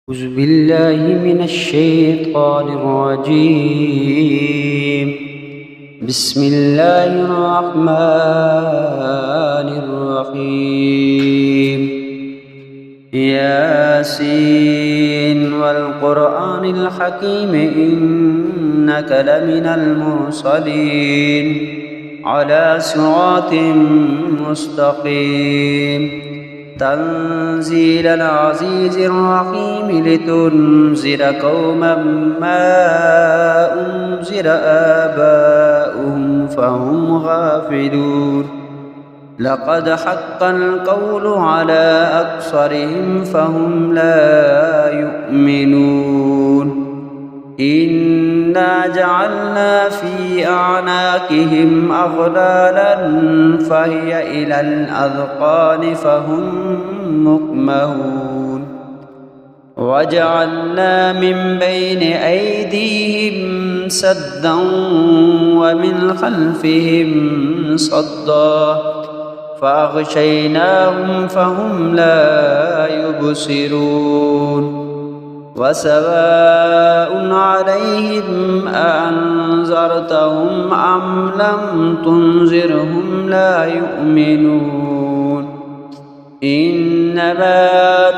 أعوذ بالله من الشيطان الرجيم. بسم الله الرحمن الرحيم. ياسين والقرآن الحكيم إنك لمن المرسلين على صراط مستقيم. تنزيل العزيز الرحيم لتنذر قوما ما أنذر آباؤهم فهم غافلون. لقد حق القول على أكثرهم فهم لا يؤمنون. إنا جعلنا في أعناقهم أغلالا فهي إلى الأذقان فهم مقمحون. وجعلنا من بين أيديهم سدا ومن خلفهم صدا فأغشيناهم فهم لا يبصرون. وسواء عليهم أأنذرتهم أم لم تنذرهم لا يؤمنون. إنما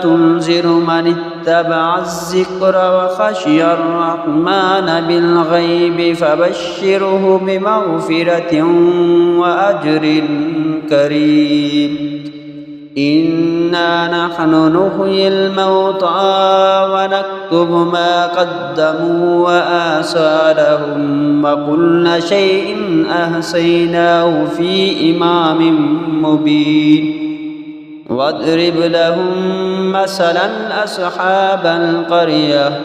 تنذر من اتبع الذكر وخشي الرحمن بالغيب فبشره بمغفرة وأجر كريم. إنا نحن نحيي الموتى ونكتب ما قدموا وآثارهم وكل شيء أحصيناه في إمام مبين. واضرب لهم مثلا أصحاب القرية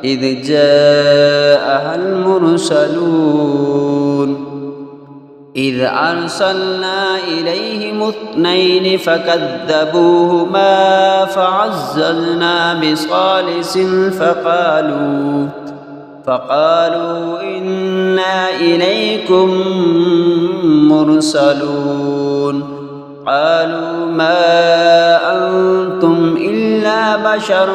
إذ جاءها المرسلون إذ أرسلنا إليهم 2 فكذبوهما فعززنا بثالث فقالوا إنا إليكم مرسلون. قالوا ما أنتم إلا بشر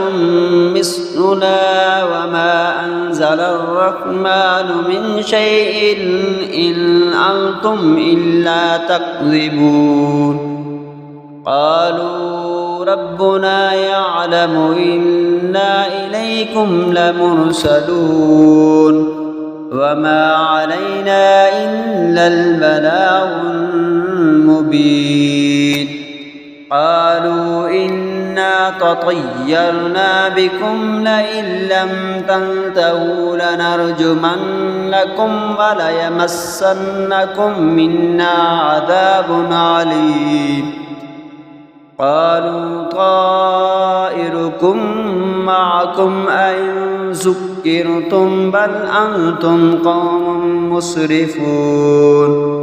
مثلنا وما أنزل الرحمن من شيء إن أنتم إلا تكذبون. قالوا ربنا يعلم إنا إليكم لمرسلون وما علينا إلا البلاغ المبين. قالوا إنا تطيرنا بكم لئن لم تنتهوا لنرجمنكم وليمسنكم منا عذاب عليم. قالوا طائركم معكم أئن ذكرتم بل أنتم قوم مسرفون.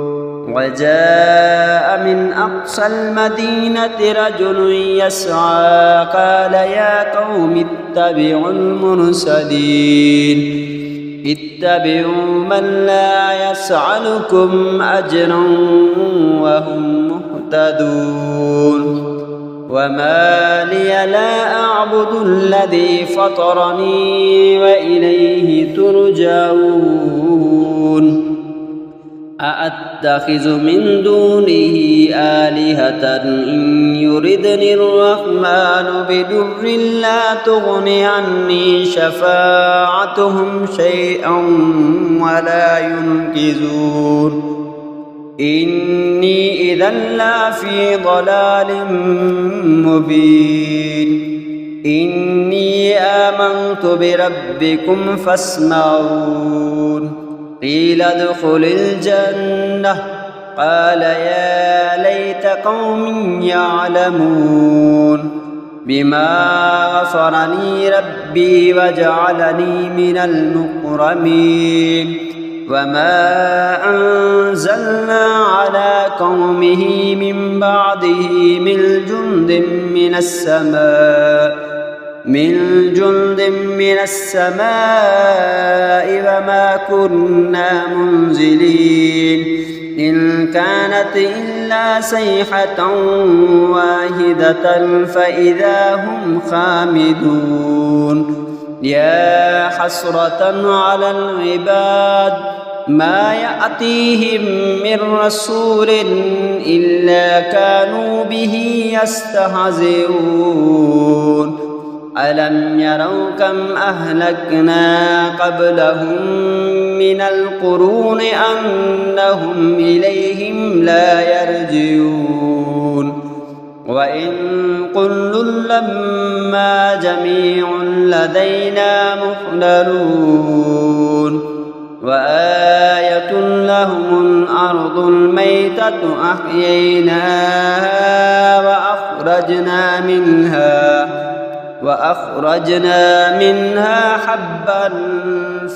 وجاء من أقصى المدينة رجل يسعى قال يا قوم اتبعوا المرسلين اتبعوا من لا يسألكم أجرا وهم مهتدون. وما لي لا أعبد الذي فطرني وإليه ترجعون. أأتخذ من دونه آلهة إن يردني الرحمن بضر لا تغن عني شفاعتهم شيئا ولا ينقذون. إني إذا لفي ضلال مبين. إني آمنت بربكم فاسمعون. قيل ادخل الجنة قال يا ليت قوم يعلمون بما غفرني ربي وجعلني من المكرمين. وما أنزلنا على قومه من بعده من جند من السماء وما كنا منزلين. إن كانت إلا صيحة واحدة فإذا هم خامدون يا حسرة على العباد ما يأتيهم من رسول إلا كانوا به يستهزئون ألم يروا كم أهلكنا قبلهم من القرون أنهم إليهم لا يرجعون وإن كل لما جميع لدينا محضرون وآية لهم الأرض الميتة أحييناها وأخرجنا منها حبا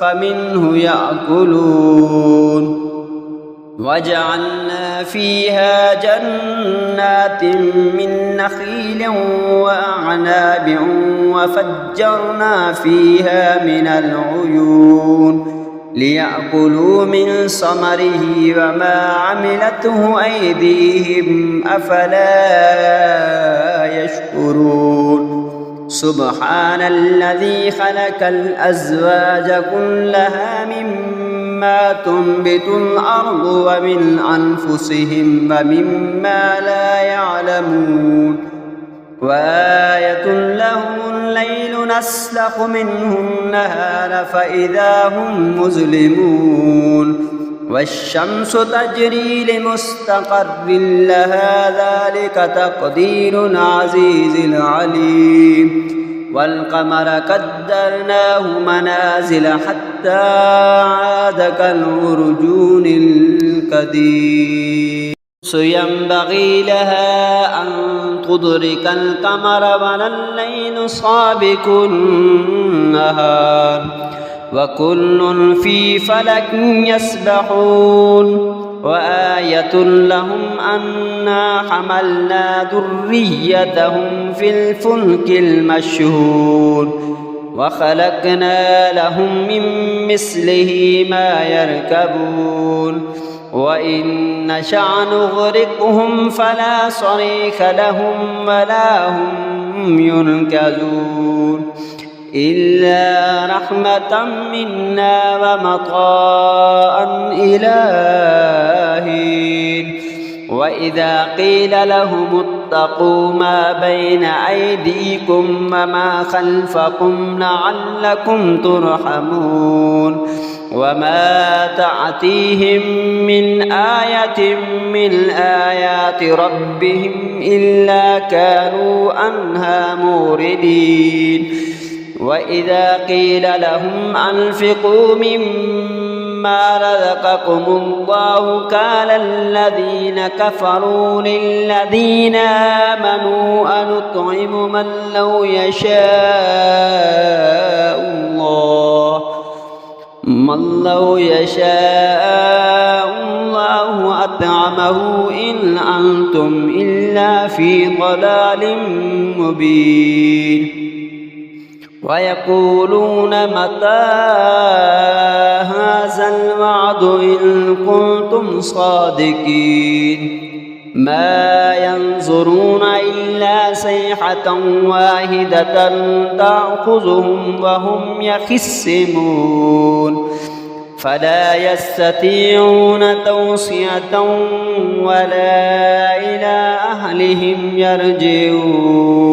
فمنه يأكلون وجعلنا فيها جنات من نخيل وأعناب وفجرنا فيها من العيون ليأكلوا من ثمره وما عملته أيديهم أفلا يشكرون سبحان الذي خلق الأزواج كلها مما تنبت الأرض ومن أنفسهم ومما لا يعلمون وآية لهم الليل نسلخ منه النهار فإذا هم مظلمون والشمس تجري لمستقر لها ذلك تقدير العزيز العليم والقمر قدرناه منازل حتى عاد كالعرجون القديم ينبغي لها أن تدرك القمر ولا الليل سابق النهار وكل في فلك يسبحون وآية لهم أنا حملنا ذريتهم في الفلك المشحون وخلقنا لهم من مثله ما يركبون وإن نشأ نغرقهم فلا صريخ لهم ولا هم ينقذون إلا رحمة منا ومطاعا إلى حين وإذا قيل لهم اتقوا ما بين أيديكم وما خلفكم لعلكم ترحمون وما تأتيهم من آية من آيات ربهم إلا كانوا عنها موردين وإذا قيل لهم أنفقوا مما رزقكم الله قال الذين كفروا للذين آمنوا أنطعم من لو يشاء الله أطعمه إن أنتم إلا في ضلال مبين ويقولون متى هذا الوعد إن كنتم صادقين ما ينظرون إلا صيحة واحدة تأخذهم وهم يخصمون فلا يستطيعون توصية ولا إلى أهلهم يرجعون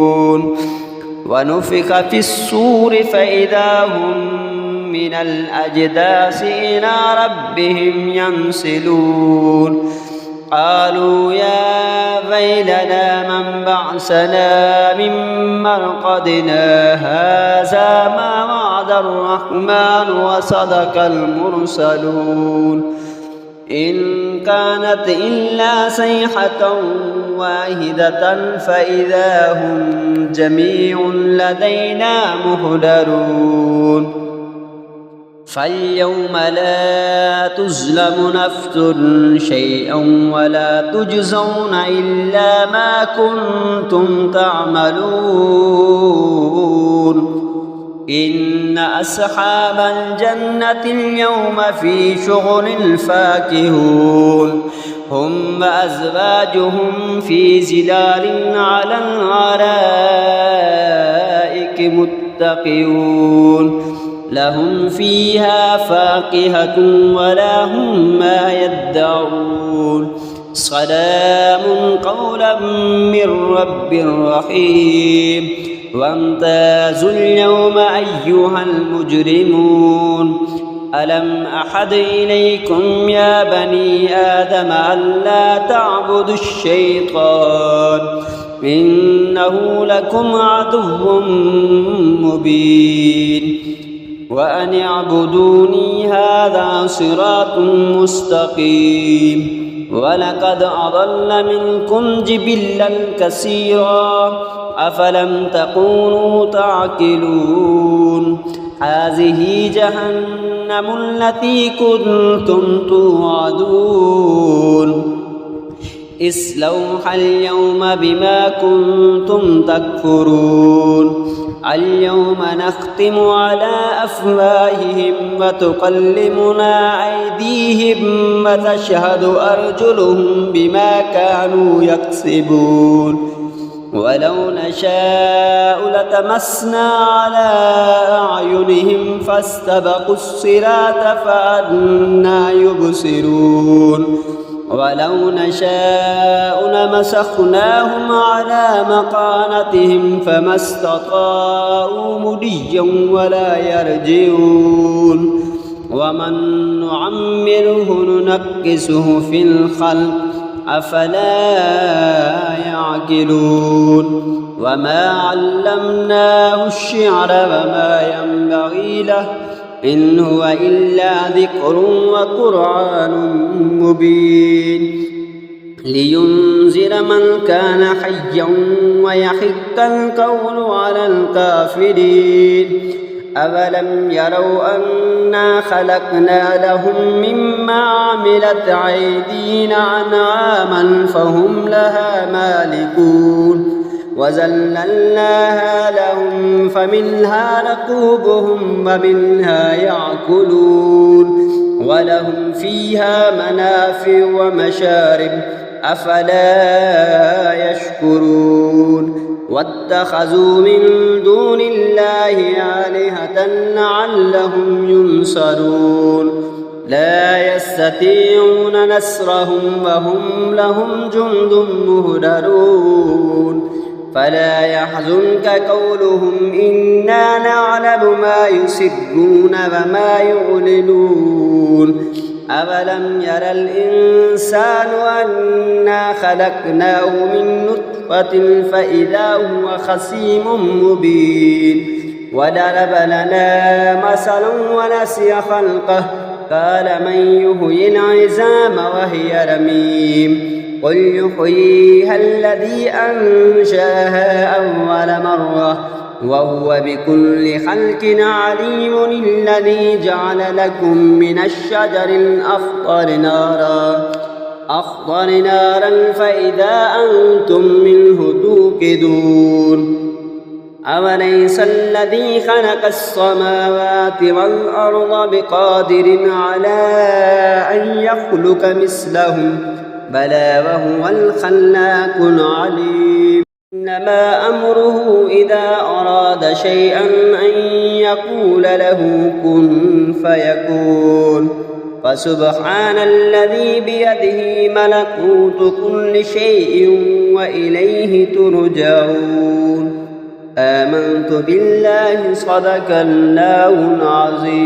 ونفخ في الصور فإذا هم من الأجداث إلى ربهم ينسلون قالوا يا ويلنا من بعثنا من مرقدنا هذا ما وعد الرحمن وصدق المرسلون إن كانت إلا صيحة واحدة فإذا هم جميع لدينا محضرون فاليوم لا تظلم نفس شيئا ولا تجزون إلا ما كنتم تعملون إن أصحاب الجنة اليوم في شغل فاكهون هم وأزواجهم في ظلال على الأرائك متكئون لهم فيها فاكهة ولا هم ما يدعون سلام قولا من رب رحيم وامتازوا اليوم أيها المجرمون ألم أحد إليكم يا بني آدم ألا تعبدوا الشيطان إنه لكم عدو مبين وأن اعبدوني هذا صراط مستقيم ولقد أضل منكم جبلا كثيرا أفلم تكونوا تعقلون هذه جهنم التي كنتم توعدون اصلوها اليوم بما كنتم تكفرون اليوم نختم على أفواههم وتكلمنا أيديهم وتشهد أرجلهم بما كانوا يكسبون ولو نشاء لتمسنا على أعينهم فاستبقوا الصراط فأنى يبصرون ولو نشاء لمسخناهم على مكانتهم فما استطاعوا مضيا ولا يرجعون ومن نعمره ننكسه في الخلق أفلا يعقلون وما علمناه الشعر وما ينبغي له إن هو إلا ذكر وقرآن مبين لينذر من كان حيا ويحق القول على الكافرين أولم يروا أنا خلقنا لهم مما عملت أيدينا أنعاما فهم لها مالكون وذللناها لهم فمنها ركوبهم ومنها يأكلون ولهم فيها منافع ومشارب أفلا يشكرون واتخذوا من دون الله آلهة لعلهم ينصرون لا يستطيعون نصرهم وهم لهم جند مهدرون فلا يحزنك قولهم إنا نعلم ما يسرون وما يعلنون أولم ير الإنسان أنا خلقناه من نطفة فإذا هو خصيم مبين وضرب لنا مثلا ونسي خلقه قال من يحيي العظام وهي رميم قل يحييها الذي أنشأها أول مرة وهو بكل خلق عليم الذي جعل لكم من الشجر الأخضر نارا فإذا أنتم منه توقدون أوليس الذي خلق السماوات والأرض بقادر على أن يخلق مثلهم بلى وهو الخلاق العليم إنما أمره إذا أراد شيئا أن يقول له كن فيكون فسبحان الذي بيده ملكوت كل شيء وإليه ترجعون آمنت بالله صدق الله العظيم